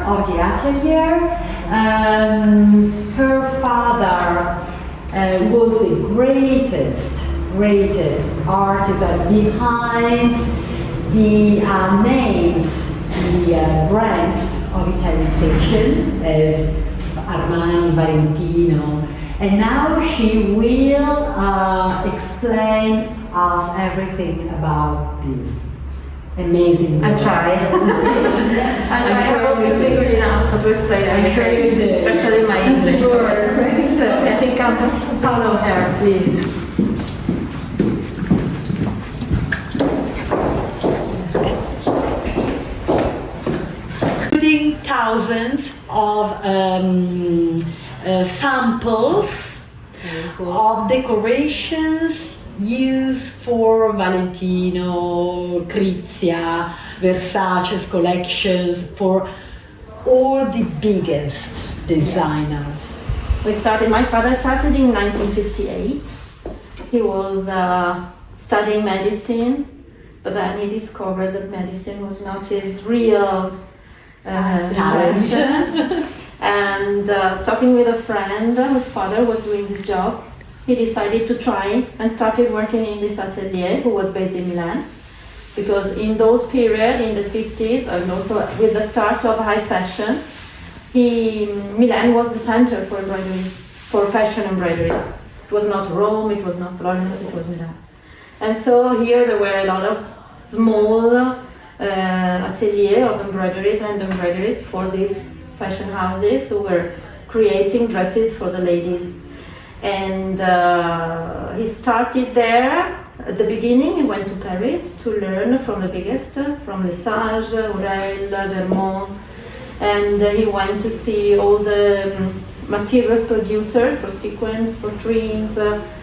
of the atelier. Her father was the greatest artisan behind the names, the brands of Italian fashion as Armani, Valentino, and now she will explain us everything about this amazing. I'm trying. I hope to be good enough to explain everything, especially my English. Sure. So I think I'll Follow her, please. Putting thousands of samples of decorations used for Valentino, Crizia, Versace's collections, for all the biggest designers. My father started in 1958. He was studying medicine, but then he discovered that medicine was not his real talent. And talking with a friend whose father was doing this job, he decided to try and started working in this atelier, who was based in Milan. Because in those periods, in the 50s, and also with the start of high fashion, Milan was the center for embroideries, for fashion embroideries. It was not Rome, it was not Florence, it was Milan. And so here there were a lot of small atelier of embroideries and embroideries for these fashion houses who were creating dresses for the ladies. And he started there. At the beginning, he went to Paris to learn from the biggest, from Lesage, Aurel, Vermont, and he went to see all the materials producers for sequins, for trims,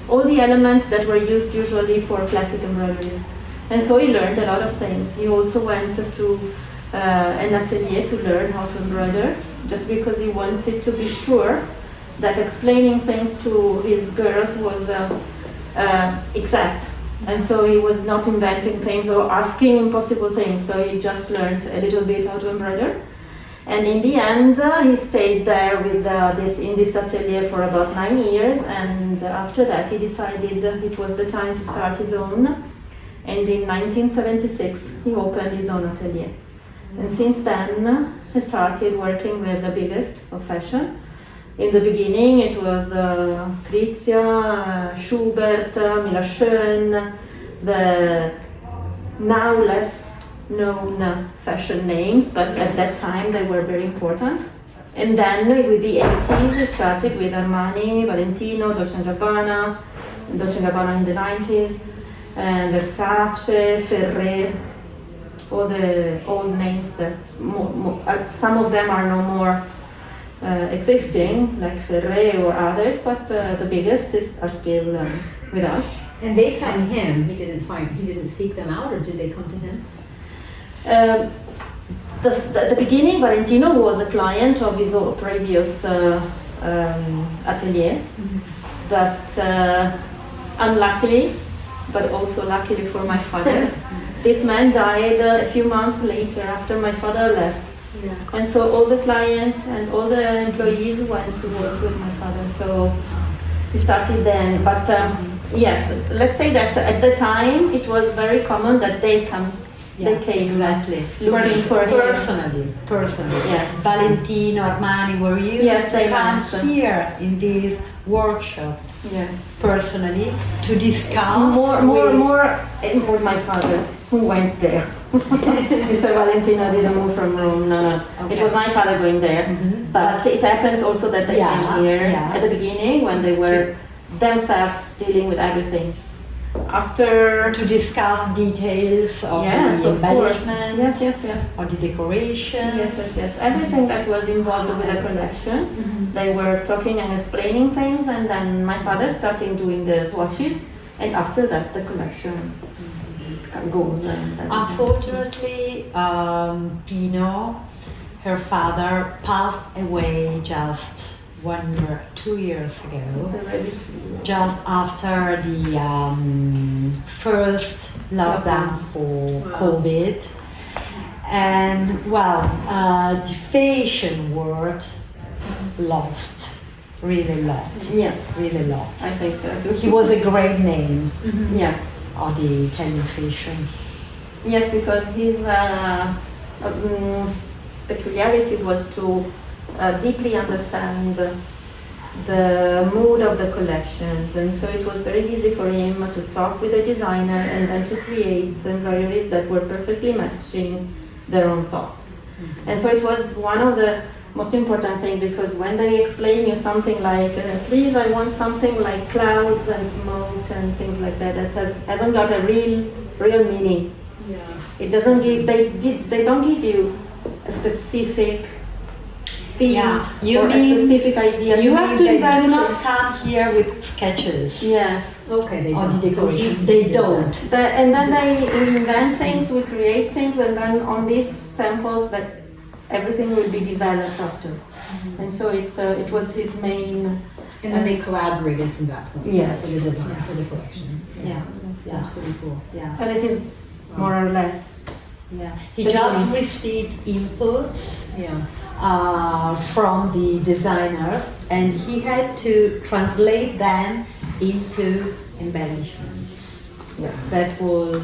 all the elements that were used usually for classic embroideries. And so he learned a lot of things. He also went to an atelier to learn how to embroider, just because he wanted to be sure that explaining things to his girls was exact. And so he was not inventing things or asking impossible things. So he just learned a little bit how to embroider. And in the end, he stayed there with in this atelier for about 9 years. And after that, he decided it was the time to start his own. And in 1976, he opened his own atelier. And since then, he started working with the biggest of fashion. In the beginning, it was Crizia, Schubert, Milan, the now less known fashion names, but at that time they were very important. And then with the 80s, it started with Armani, Valentino, Dolce & Gabbana in the 90s, and Versace, Ferré, all the old names that some of them are no more existing, like Ferré or others, but the biggest are still with us. And they found him. He didn't seek them out, or did they come to him? At the beginning, Valentino was a client of his previous atelier, but unluckily, but also luckily for my father, this man died a few months later after my father left. Yeah. And so all the clients and all the employees went to work with my father. So he started then. But yes, let's say that at the time it was very common that they came exactly looking for him. Personally. Yes. Valentino, Armani were used to come here in this workshop. Yes. Personally to discuss. It was my father who went there. Mr. Valentino didn't move from Rome. No. Okay. It was my father going there. Mm-hmm. But it happens also that they came here at the beginning when they were themselves dealing with everything. After to discuss details of the embellishment, or the decoration. Yes. Everything that was involved with the collection. Mm-hmm. They were talking and explaining things, and then my father started doing the swatches, and after that the collection goes. Unfortunately, Pino, her father, passed away just 2 years ago. It's already 2 years. Just after the first lockdown for COVID. And well, the fashion world lost, really lost. Yes, Really lost. I think so too. He was a great name Yes. of the Italian fashion. Yes, because his peculiarity was to deeply understand the mood of the collections, and so it was very easy for him to talk with the designer and then to create embroideries that were perfectly matching their own thoughts. And so it was one of the most important things, because when they explain you something like, please, I want something like clouds and smoke and things like that, hasn't got a real meaning. Yeah. It doesn't give, they don't give you a specific theme or a specific idea. You have to they invent do not it. come here with sketches. Yes. Okay, they Or don't. the Sorry, decoration. They don't. And then we invent things, we create things, and then on these samples that everything will be developed after. And so it was his main. And then they collaborated from that point. Yes. For the design, for the collection. Yeah. That's pretty cool. Yeah. And this is more or less. Yeah. He just received inputs Yeah. from the designers, and he had to translate them into embellishments. Yeah. That was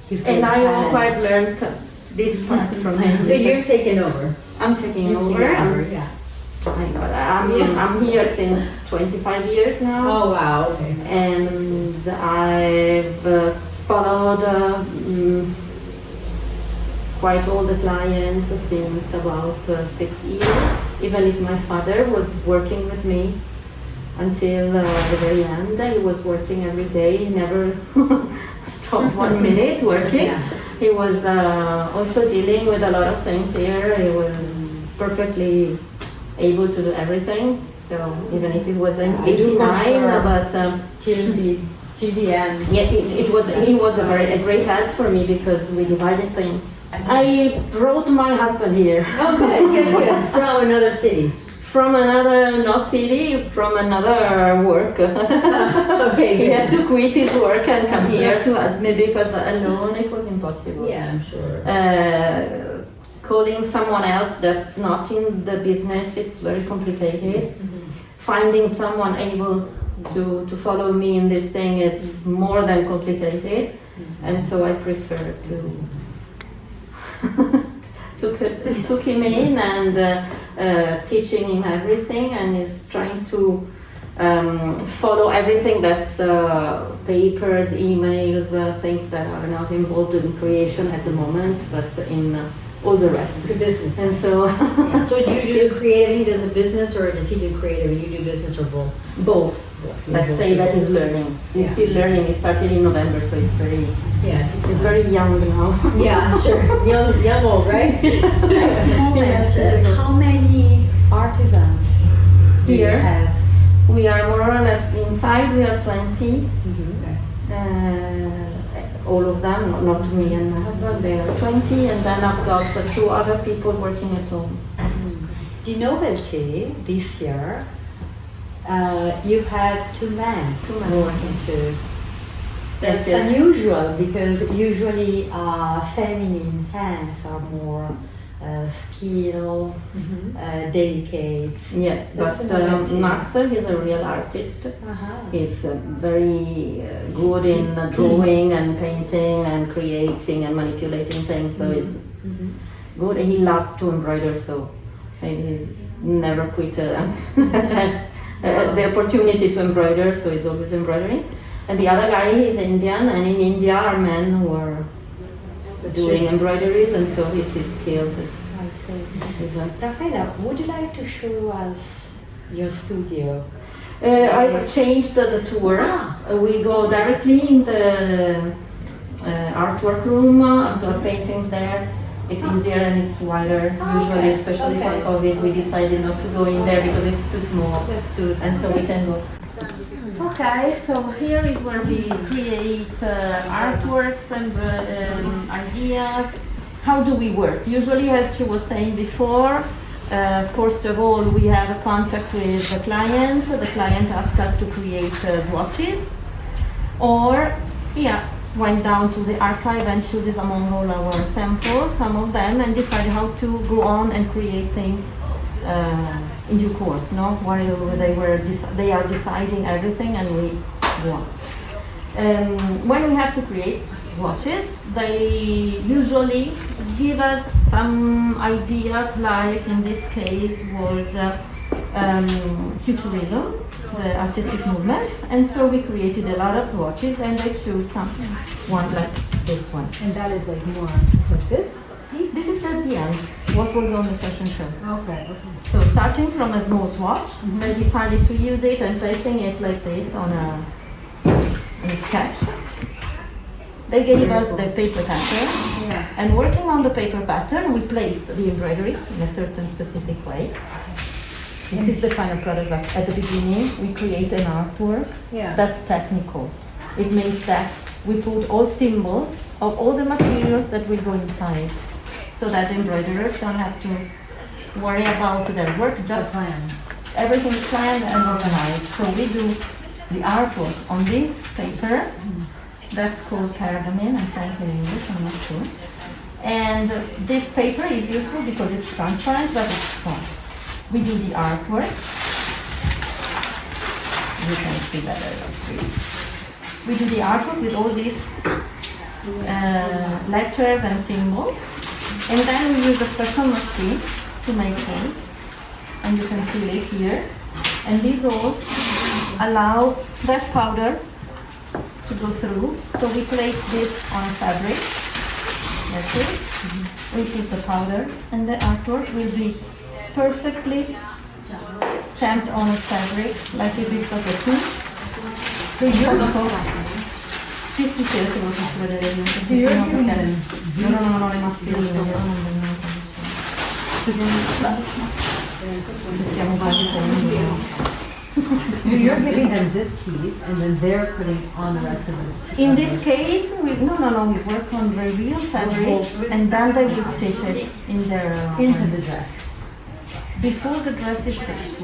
his And I talent. quite learned this part from him. So you're taking over. I'm taking You're over. taking over, yeah. I'm here since 25 years now. Oh wow. Okay. And I've followed quite all the clients since about 6 years, even if my father was working with me until the very end. He was working every day, he never stopped 1 minute working. Yeah. He was also dealing with a lot of things here. He was perfectly able to do everything. So even if it was in I do 89, prefer but till the end. yeah, he was a great help for me because we divided things. I brought my husband here Oh, good. From another city. from another, not city, from another work. Okay, He good. had to quit his work and come here to help me because alone it was impossible. Yeah, I'm sure. Calling someone else that's not in the business, it's very complicated. Finding someone able to follow me in this thing is more than complicated, and so I prefer to took him in and teaching him everything, and is trying to follow everything that's papers, emails, things that are not involved in creation at the moment, but in all the rest. The business. And so Yeah. So do you do creative? He does a business, or does he do creative? And you do business, or both? both. Let's say that he's learning. He's Yeah. still learning. He started in November, so it's Yeah. it's very young now. Yeah, sure. Young old, right? How many artisans do you Here? have? We are more or less inside. We are 20. All of them, not me and my husband. They are 20, and then I've got 2 other people working at home. The novelty this year, you had 2 men working too. That's Yes. unusual because usually feminine hands are more skilled, delicate. Yes, That's but a novelty. Max is a real artist. Uh-huh. He's very good in drawing and painting and creating and manipulating things, so he's good, and he loves to embroider, so he's never quit the opportunity to embroider, so he's always embroidering. And the other guy is Indian, and in India are men who are doing embroideries, and so he's skilled. I see. Raffaella, would you like to show us your studio? I've changed the tour. We go directly in the artwork room. I've got paintings there. It's easier and it's wider. Usually, especially for COVID, we decided not to go in there because it's too small. Let's do it. And so we can go. Okay, so here is where we create artworks and ideas. How do we work? Usually, as she was saying before, first of all, we have a contact with the client. The client asks us to create swatches, or went down to the archive and chose among all our samples, some of them, and decided how to go on and create things in due course, no? While they are deciding everything and we go on. When we have to create swatches, they usually give us some ideas, like in this case was futurism, the artistic movement, and so we created a lot of swatches and I chose one like this one. And that is like more like this piece? This is at the end, what was on the fashion show. Okay. So starting from a small swatch, I decided to use it and placing it like this on a sketch. They gave us the paper pattern, and working on the paper pattern, we placed the embroidery in a certain specific way. This is the final product. Like at the beginning, we create an artwork that's technical. It means that we put all symbols of all the materials that will go inside, so that embroiderers don't have to worry about their work, just plan. Everything is planned and organized. So we do the artwork on this paper. That's called pergamene, I'm trying in English, I'm not sure. And this paper is useful because it's transparent, but it's fast. We do the artwork. You can see better like this. We do the artwork with all these letters and symbols. And then we use a special machine to make holes. And you can feel it here. And these holes allow that powder to go through. So we place this on fabric, like this. We put the powder and the artwork will be perfectly stamped on a fabric, like if it's like a tube. So you're sì, adesso ve lo faccio vedere io. So you're giving them no, le mascherine, stiamo You're giving them this piece and then they're putting on the rest of it. In this case, we work on the real fabric and then they will stitch it in their into the dress. Before the dress is stitched,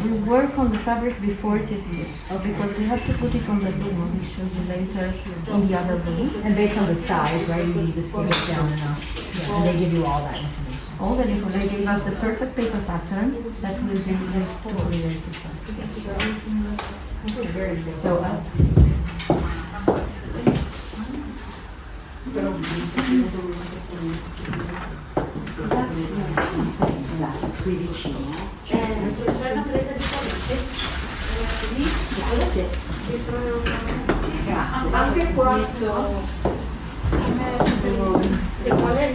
we work on the fabric before it is stitched, because we have to put it on the loom. I'll show you later in the other loom. And based on the size, right, you need to scale it down enough. And they give you all that information. All the info, they gave us the perfect paper pattern that will be used to create the dress. So, anche questo se vuole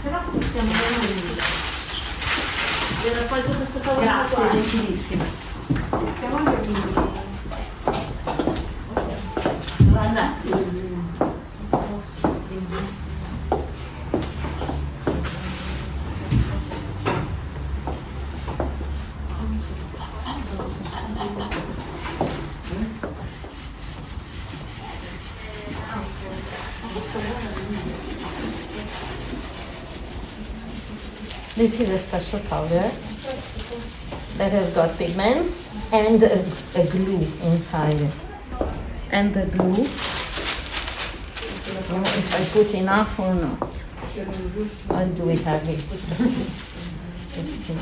se no stiamo vedendo poi tutto questo favore Grazie, gentilissima. stiamo anche guarda. This is a special powder that has got pigments and a glue inside it. And the glue, if I put enough or not. I'll do it heavy. Just see.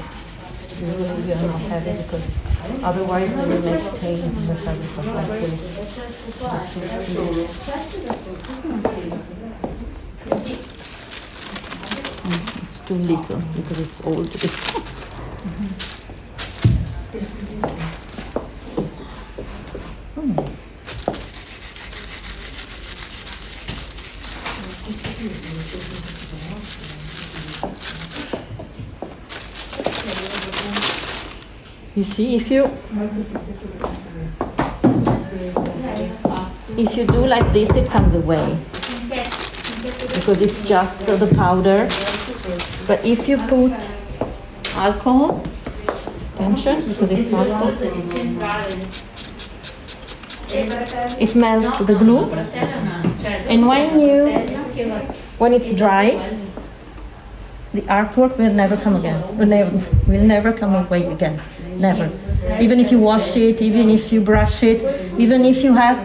Usually we are not heavy because otherwise we will make stains in the fabric like this. Just to see. It's too little because it's old. You see, if you do like this, it comes away because it's just the powder. But if you put alcohol, attention, because it's alcohol, it melts the glue, and when it's dry, the artwork will never come again. Will never come away again. Never. Even if you wash it, even if you brush it, even if you have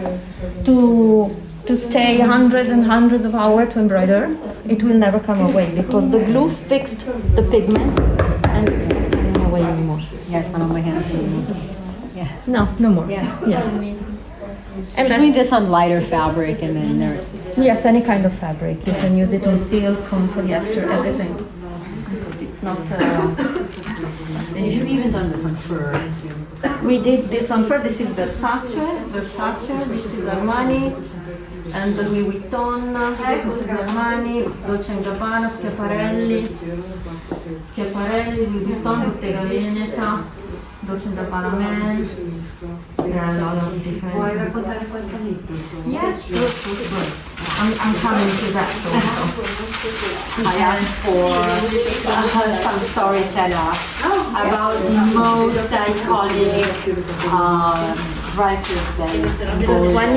to stay hundreds and hundreds of hours to embroider, it will never come away because the glue fixed the pigment and it's not coming away anymore. Yeah, it's not on my hands anymore. Yeah. No more. Yeah. And Doing that's, this on lighter fabric and then there. yes, any kind of fabric. You can use it on silk, on polyester, everything. It's not. And you've even done this on fur. We did this on fur. This is Versace. This is Armani, and Louis Vuitton. This is Armani, Dolce & Gabbana, Schiaparelli, Louis Vuitton, Bottega Veneta, Dolce & Gabbana Men. There are a lot of different. Puoi raccontare qualche aneddoto? Yes, sure. I'm coming to that also. I asked for some storyteller about the most iconic dresses that Because when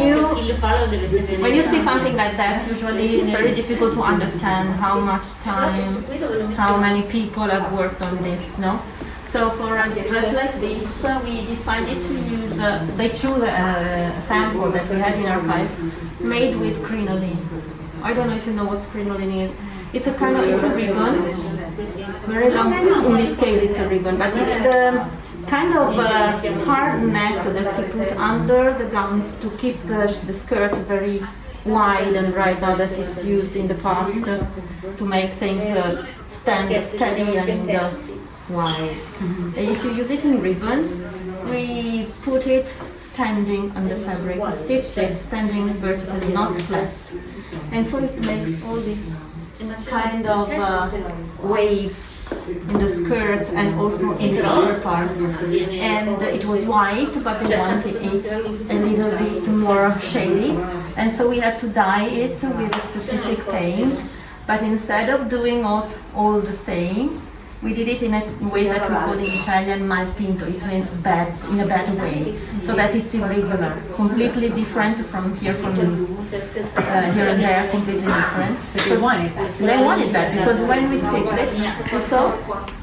you see something like that, usually it's very difficult to understand how much time, how many people have worked on this, no? So for a dress like this, we decided to use, they chose a sample that we had in our pipe made with crinoline. I don't know if you know what crinoline is. It's a kind of, it's a ribbon, very long, in this case it's a ribbon, but it's the kind of hard net that you put under the gowns to keep the skirt very wide and right now that it's used in the past to make things stand steady and wide. If you use it in ribbons, we put it standing on the fabric, we stitched it standing vertically, not flat. And so it makes all these kind of waves in the skirt and also in the upper part. And it was white, but we wanted it a little bit more shady. And so we had to dye it with a specific paint. But instead of doing all the same, we did it in a way that we call in Italian malpinto, it means bad, in a bad way, so that it's irregular, completely different from here, here and there, completely different. But they wanted that. They wanted that because when we stitched it, we saw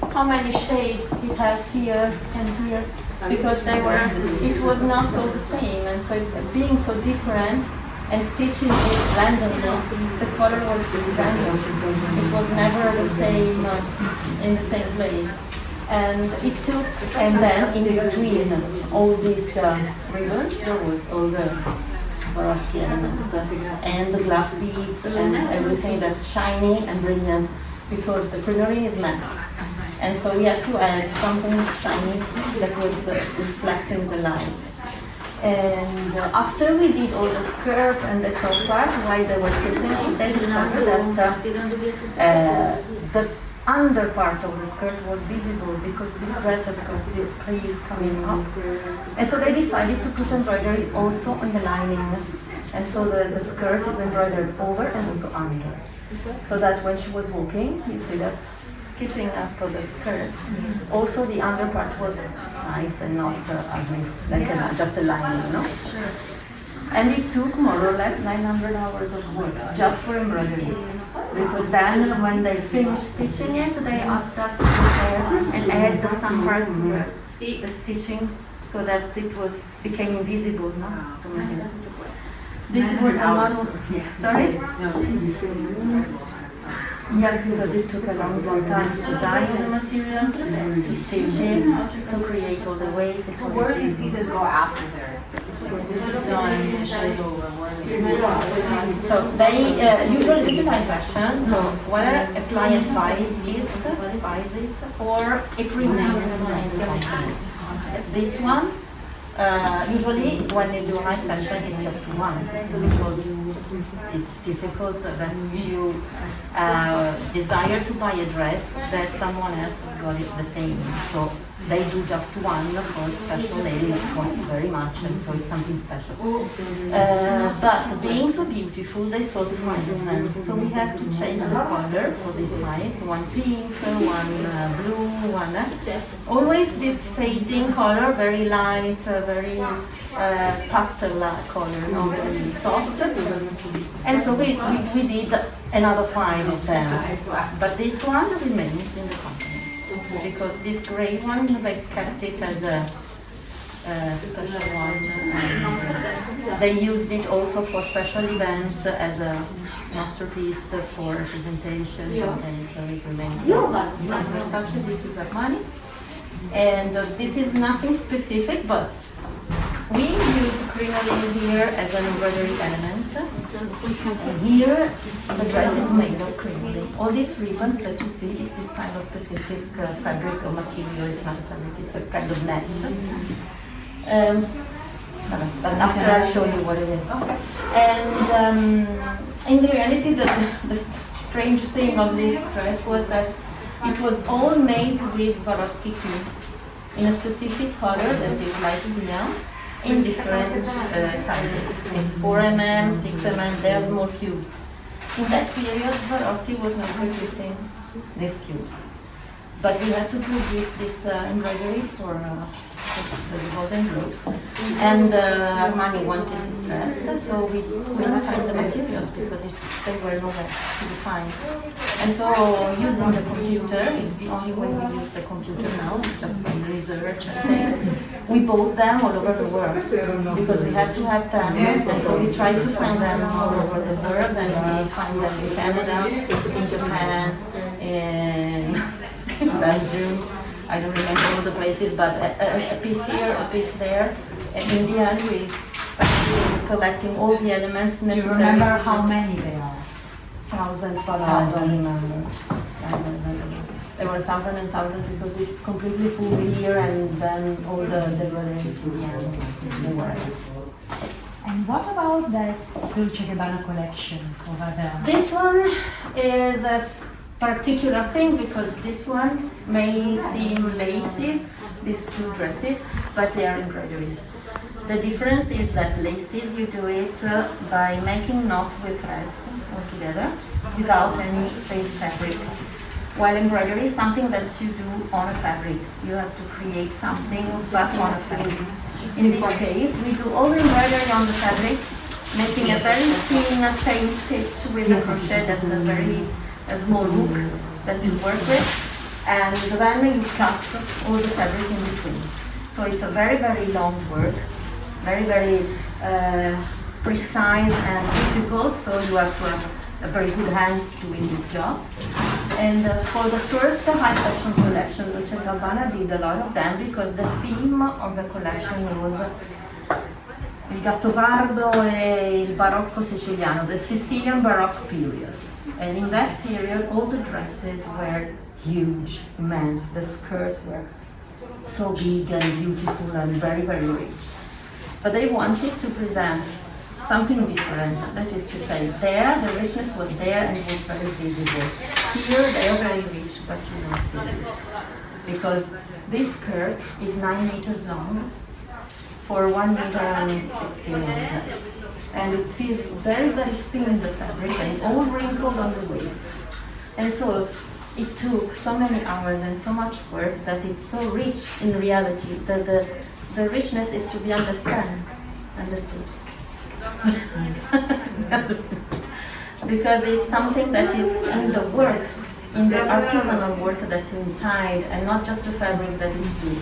how many shades it has here and here, because it was not all the same, and so being so different, and stitching it randomly, the color was random. It was never the same in the same place. And it took, and then in between all these ribbons, there was all the Swarovski elements and the glass beads and everything that's shiny and brilliant because the crinoline is matte. And so we had to add something shiny that was reflecting the light. And after we did all the skirt and the top part, while they were stitching it, they discovered that the under part of the skirt was visible because this dress has got this crease coming up. And so they decided to put embroidery also on the lining. And so the skirt is embroidered over and also under. So that when she was walking, you see that keeping up the skirt. Also the under part was nice and not ugly, like just a lining, you know? Sure. And it took more or less 900 hours of work just for embroidery. Because then when they finished stitching it, they asked us to prepare and add some parts where the stitching so that it became invisible, no? This was a lot of, sorry? Yes, because it took a long time to dye all the materials, to stitch it, to create all the waves. So where do these pieces go after there? This is done, shows over, where So they, usually this is high fashion, so whether a client buys it, or it remains in the company. This one, usually when you do high fashion, it's just one, because it's difficult that you desire to buy a dress that someone else has got it the same. So they do just one for a special lady, it costs very much, and so it's something special. But being so beautiful, they sold 5 of them. So we have to change the color for this 5, one pink, one blue, one always this fading color, very light, very pastel color, not very soft. And so we did another 5 of them. But this one remains in the company. Because this gray one, they kept it as special one. And they used it also for special events as a masterpiece for presentation. And so it remains. This is Versace, this is Armani. And this is nothing specific, but we use crinoline here as an embroidery element. And here, the dress is made of crinoline. All these ribbons that you see is this kind of specific fabric or material. It's not a fabric, it's a kind of net. But after I'll show you what it is. And in reality, the strange thing of this dress was that it was all made with Swarovski cubes in a specific color that is like cyan, in different sizes. It's 4 mm, 6 mm, they are small cubes. In that period, Swarovski was not producing these cubes. But we had to produce this embroidery for the Golden Globes. And Armani wanted this dress, so we couldn't find the materials because they were nowhere to be found. And so using the computer, it's the only way we use the computer now, just by research and things. We bought them all over the world because we had to have them. And so we tried to find them all over the world, and we find them in Canada, in Japan, in Belgium. I don't remember all the places, but a piece here, a piece there. And in the end, we started collecting all the elements necessary. Do you remember how many there are? Thousands, but I don't remember. There were thousands and thousands because it's completely full here, and then all the related to the end. They were. And what about the Dolce & Gabbana collection over there? This one is a particular thing because this one may seem laces, these two dresses, but they are embroideries. The difference is that laces, you do it by making knots with threads altogether without any lace fabric. While embroidery is something that you do on a fabric. You have to create something but on a fabric. In this case, we do all the embroidery on the fabric, making a very thin chain stitch with a crochet. That's a small hook that you work with, and then you cut all the fabric in between. So it's a very, very long work, very, very precise and difficult, so you have to have a very good hands doing this job. And for the first high fashion collection, Dolce & Gabbana did a lot of them because the theme of the collection was il Gattopardo e il Barocco Siciliano, the Sicilian Baroque period. And in that period, all the dresses were huge, immense. The skirts were so big and beautiful and very, very rich. But they wanted to present something different. That is to say, there, the richness was there and it was very visible. Here, they are very rich, but you don't see it. Because this skirt is 9 meters long for 1 meter and 60 meters. And it is very, very thin, the fabric, and all wrinkled on the waist. And so it took so many hours and so much work that it's so rich in reality that the richness is to be understood. Because it's something that it's in the work, in the artisanal work that's inside, and not just the fabric that is due.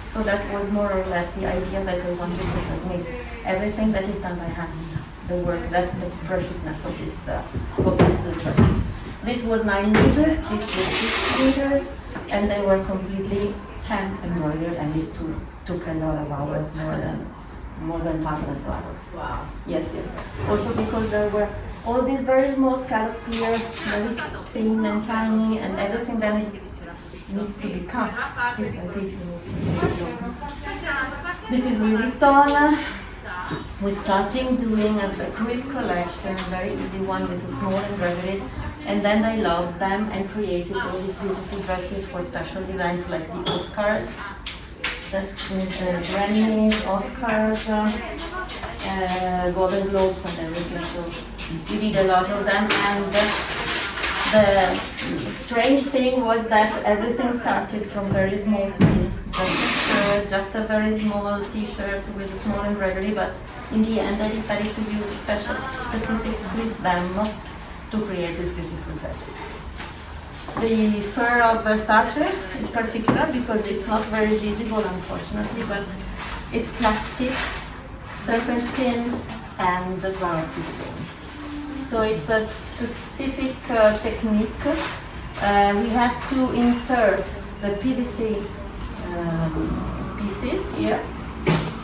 So that was more or less the idea that I wanted to transmit. Everything that is done by hand, the work, that's the preciousness of this dresses. This was 9 meters, this was 6 meters, and they were completely hand embroidered, and this took a lot of hours, more than 1,000 hours. Wow. Yes, yes. Also because there were all these very small scallops here, very thin and tiny, and everything that needs to be cut. This by this needs to be cut. This is Louis Vuitton. We're starting doing a cruise collection, a very easy one with small embroideries, and then they loved them and created all these beautiful dresses for special events like the Oscars. That's Grammys, Oscars, Golden Globes and everything. So we did a lot of them, and the strange thing was that everything started from very small piece, just a very small t-shirt with a small embroidery, but in the end I decided to use specific with them to create these beautiful dresses. The fur of Versace is particular because it's not very visible, unfortunately, but It's plastic, serpent skin, and the Swarovski stones. So it's a specific technique. We have to insert the PVC pieces here.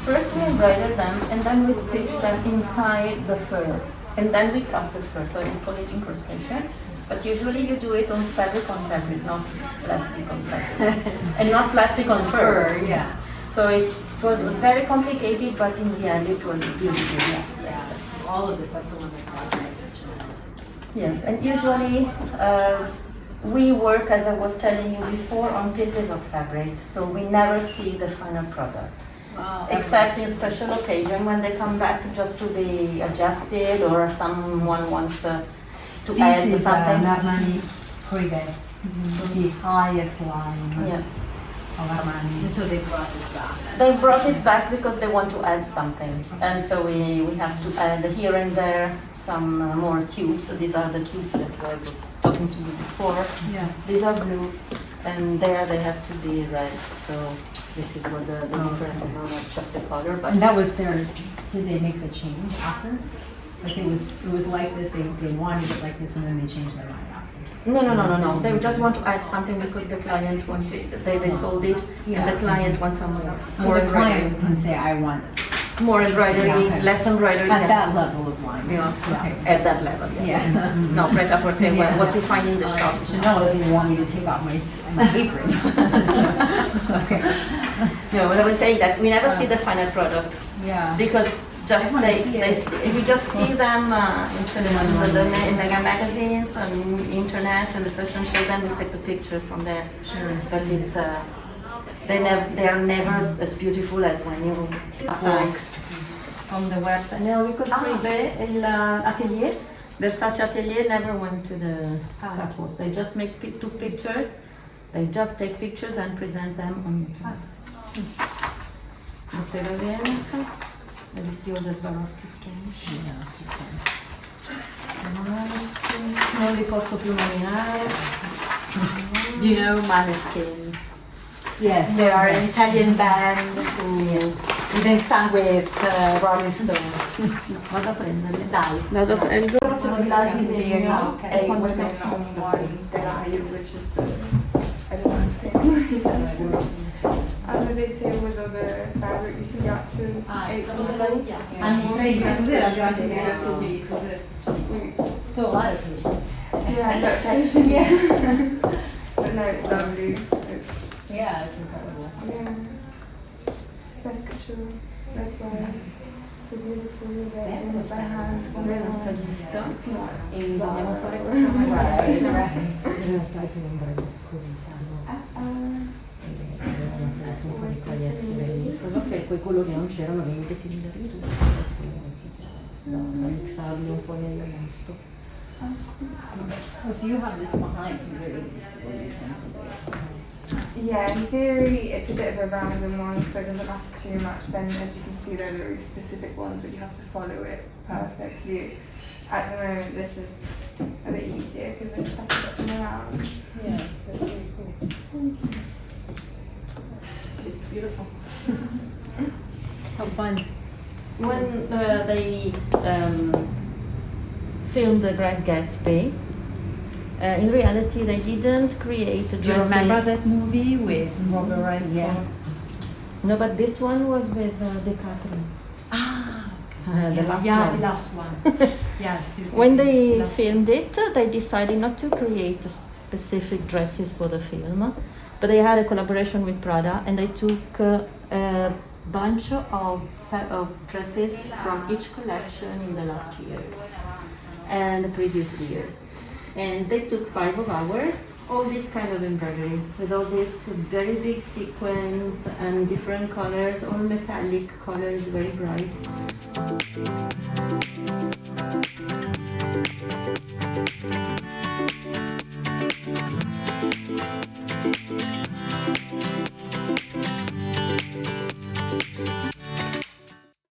First we embroider them and then we stitch them inside the fur. And then we cut the fur, so we call it incrustation. But usually you do it on fabric, not plastic on fabric. And not plastic on fur. Yeah. So it was very complicated, but in the end it was beautiful, yes. Yeah. All of this, that's the one that brought my attention. Yes, and usually we work, as I was telling you before, on pieces of fabric, so we never see the final product. Wow. Except in special occasion when they come back just to be adjusted or someone wants to add This is something. Armani Embroidered, the highest line Yes. of Armani. And so they brought this back. They brought it back because they want to add something. And so we have to add here and there some more cubes. So these are the cubes that I was talking to you before. Yeah. These are blue and there they have to be red. So this is what the difference is, not just the color. But And that was their, did they make the change after? Like it was like this, they wanted it like this and then they changed their mind after? No. They just want to add something because the client wanted, they sold it and the client wants some more. So the client can say, I want More embroidery, Okay. less embroidery. at yes. that level of line. Yeah, Okay. at that level, yes. Yeah. No, pret-à-porter, Yeah. what you find in the shops. Chanel doesn't even want me to take off my apron. Okay. No, but I was saying that we never see the final product Yeah. because just I wanna see it. we just see them in the magazines and internet and the fashion show. Then we take the picture from there. Sure. But it's they are never as beautiful as when you like on the website. No, because atelier, Versace atelier never went to the catwalk. They just took pictures. They just take pictures and present them on internet. Poteva bene. Have you seen all the Swarovski stones? Non li posso più nominare. Do you know Maneskin? Yes. They are an Italian band who even sang with Rolling Stones. Vado a prenderli. Dai. Vado a prendere. disegno è quando sono on one telaio, which is the, I don't want to say. On the big table with all the fabric, you can get up to 8 people. Beautiful piece. So a lot of patience. Yeah, that patient. Yeah. But no, it's lovely. It's, Yeah, it's incredible. yeah. That's couture. That's why it's so beautiful. You're there doing it by hand. It's not. E vogliamo fare sono un po' di taglietti che quei colori non c'erano, venuti più in da mixarli un po' nel gusto. Oh, so you have this behind to really display things. Yeah, in theory, it's a bit of a random one, so it doesn't matter too much. Then, as you can see, there are very specific ones, but you have to follow it perfectly. At the moment, this is a bit easier because I just have to get them around. Yeah, that's really cool. It's beautiful. How fun. When they filmed The Great Gatsby, in reality they didn't create Do you dresses. remember that movie with Robert Redford? Yeah. No, but this one was with DiCaprio. Ah, The last yeah, one. the last one. Yes. When they filmed it, they decided not to create specific dresses for the film, but they had a collaboration with Prada and they took a bunch of dresses from each collection in the last years and the previous years. And they took 5 of ours, all this kind of embroidery with all these very big sequins and different colors, all metallic colors, very bright.